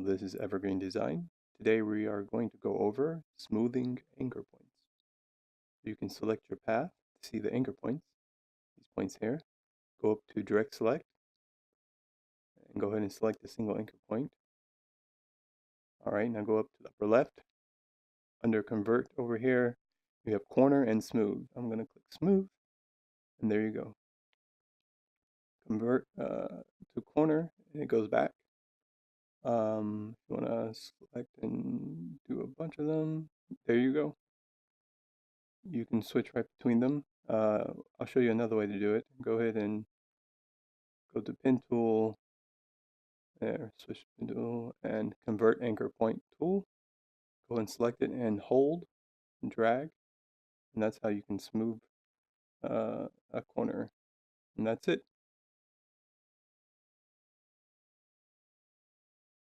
this is Evergreen Design. Today we are going to go over smoothing anchor points. You can select your path to see the anchor points, these points here. Go up to Direct Select and go ahead and select a single anchor point. Alright, now go up to the upper left. Under Convert over here, you have Corner and Smooth. I'm going to click Smooth, and there you go. Convert to Corner, and it goes back. If you want to select and do a bunch of them, there you go. You can switch right between them. I'll show you another way to do it. Go ahead and go to Pen Tool, there, switch Pen Tool, and Convert Anchor Point Tool. Go and select it and hold and drag, and that's how you can smooth a corner. And that's it.